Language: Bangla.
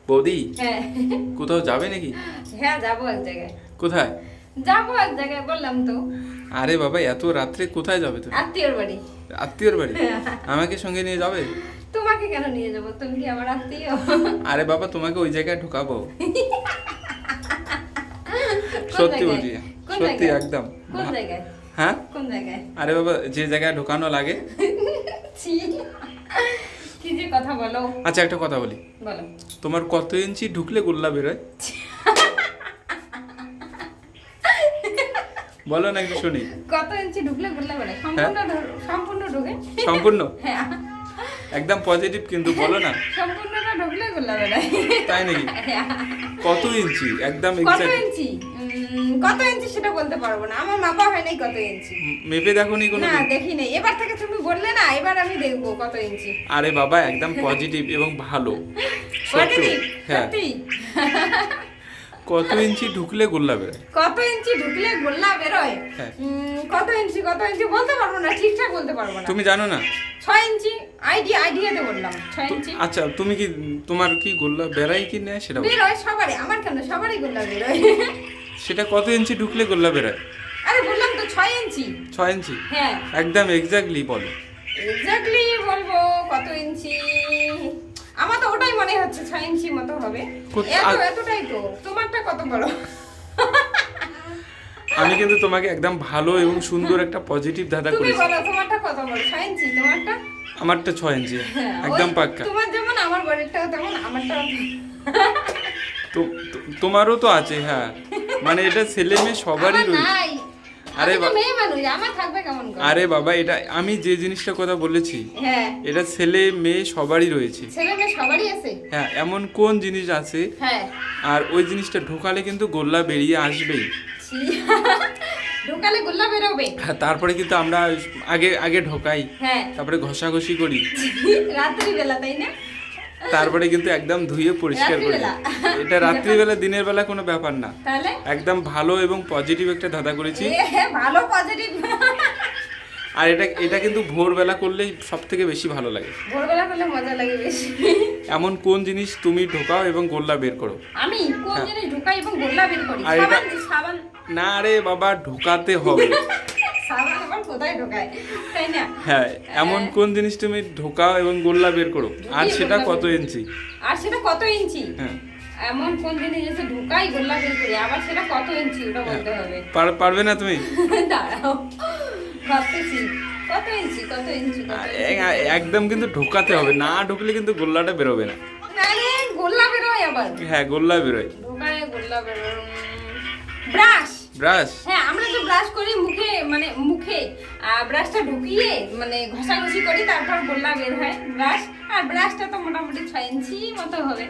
বৌদি হ্যাঁ কোথাও যাবে নাকি? হ্যাঁ যাবো এক জায়গায়। কোথায়? যাবো এক জায়গায় বললাম তো। আরে বাবা এত রাত্রে কোথায় যাবে তুমি? আত্মীয়র বাড়ি। আত্মীয়র বাড়ি? আমাকে সঙ্গে নিয়ে যাবে? তোমাকে কেন নিয়ে যাবো? তুমি কি আমার আত্মীয়? আরে বাবা তোমাকে ওই জায়গায় ঢোকাবো। কোন সত্যি জায়গায়? বলছি, কোন সত্যি জায়গায়? একদম। কোন জায়গায়? হ্যাঁ কোন জায়গায়? আরে বাবা যে জায়গায় ঢোকানো লাগে। ছি, কি যে কথা বলো। আচ্ছা একটা কথা বলি, বলো। তোমার কত ইঞ্চি ঢুকলে গোল্লা বেরোয়? বলো না একটু শুনি। কত ইঞ্চি ঢুকলে বললে বলে সম্পূর্ণ ঢুকে। সম্পূর্ণ? হ্যাঁ একদম পজিটিভ কিন্তু বলো না। সম্পূর্ণটা ঢুকলে গোল্লা বেড়ায়। তাই নাকি? কত ইঞ্চি একদম কত এক্সাক্ট? ইঞ্চি? কত ইঞ্চি সেটা বলতে পারবো না, আমার মাপা হয় নাই কত ইঞ্চি। মেপে দেখো নি কোনো? না দেখি নাই, এবার থেকে তুমি বললে না, এবার আমি দেখবো কত ইঞ্চি। আরে বাবা একদম পজিটিভ এবং ভালো। সত্যি? Positive? হ্যাঁ। সত্যি? কত ইঞ্চি ঢুকলে গোল্লা বেরোয়? কত ইঞ্চি ঢুকলে গোল্লা বেরোয়? হ্যাঁ। কত ইঞ্চি বলতে পারবো না, ঠিকঠাক বলতে পারবো না। তুমি জানো না? 6 ইঞ্চি আইডিয়াতে বললাম 6 ইঞ্চি। আচ্ছা তুমি কি, তোমার কি গোল্লা বেরাই কি না সেটা বলো। বেরোয় সবারই, আমার কেন, সবারই গোল্লা বেরোয়। সেটা কত ইঞ্চি ঢুকলে গোল্লা বেরোয়? আরে বললাম তো 6 ইঞ্চি। 6 ইঞ্চি? হ্যাঁ একদম এক্স্যাক্টলি বলো। এক্স্যাক্টলি বলবো কত ইঞ্চি, আমার তো ওটাই মনে হচ্ছে 6 ইঞ্চি মতো হবে। এতটাই তো, তোমারটা কত বড়? আমি কিন্তু তোমাকে একদম ভালো এবং সুন্দর একটা পজিটিভ ধাঁধা তুমি করেছি। বলো তোমারটা কত বড়? 6 ইঞ্চি তোমারটা? আমারটা 6 ইঞ্চি হ্যাঁ, একদম ওই পাক্কা। তোমার যেমন আমার বডিটাও তেমন, আমারটাও। তোমারও তো আছে, হ্যাঁ মানে এটা ছেলে মেয়ে সবারই আমার রয়েছে। নাই। আরে আমি তো মেয়ে মানুষ, আমার থাকবে কেমন করে? আরে বাবা এটা আমি যে জিনিসটার কথা বলেছি হ্যাঁ এটা ছেলে মেয়ে সবারই রয়েছে। ছেলে মেয়ে সবারই আছে। হ্যাঁ এমন কোন জিনিস আছে হ্যাঁ আর ওই জিনিসটা ঢোকালে কিন্তু গোল্লা বেরিয়ে আসবেই। ছি। ঢোকালে গোল্লা বেরোবে। হ্যাঁ তারপরে কিন্তু আমরা আগে আগে ঢোকাই, হ্যাঁ তারপরে ঘষাঘষি করি, রাত্রি বেলা, তাই না? তারপরে কিন্তু একদম ধুয়ে পরিষ্কার করি। রাত্রিবেলা? এটা রাত্রিবেলা দিনের বেলা কোনো ব্যাপার না। তাহলে একদম ভালো এবং পজিটিভ একটা ধাঁধা করেছি। ভালো পজিটিভ। আর এটা কিন্তু ভোরবেলা করলেই সব থেকে বেশি ভালো লাগে। ভোরবেলা করলে মজা লাগে বেশি। এমন কোন জিনিস তুমি ঢোকাও এবং গোল্লা বের করো? আমি কোন হ্যাঁ। জিনিস ঢুকাই এবং গোল্লা বের করি? আর এটা- সাবান। না রে বাবা ঢোকাতে হবে। সাবান আবার কোথায় ঢোকায়, তাই না? হ্যাঁ এমন কোন জিনিস তুমি ঢোকাও এবং গোল্লা বের করো আর ঢুকিয়ে সেটা গোল্লা কত বের- ইঞ্চি? আর সেটা কত ইঞ্চি? হ্যাঁ এমন কোন জিনিস আছে ঢুকাই গোল্লা বের করি, আবার সেটা কত ইঞ্চি ওটা বলতে হবে। পারবে না তুমি? দাঁড়াও ভাবতেছি, কত ইঞ্চি কত ইঞ্চি কত ইঞ্চি? একদম কিন্তু ঢোকাতে হবে, না ঢুকলে কিন্তু গোল্লাটা বেরোবে না। আরে গোল্লা বেরোয় আবার? হ্যাঁ গোল্লা বেরোয়। ঢোকায় গোল্লা বেরোয়। ব্রাশ। ব্রাশ? হ্যাঁ আমরা তো ব্রাশ করি মুখে, মানে মুখে ব্রাশটা ঢুকিয়ে মানে ঘষাঘষি করি, তারপর গোল্লা বের হয় ব্রাশ। আর ব্রাশটা তো মোটামুটি 6 ইঞ্চি মতো হবে।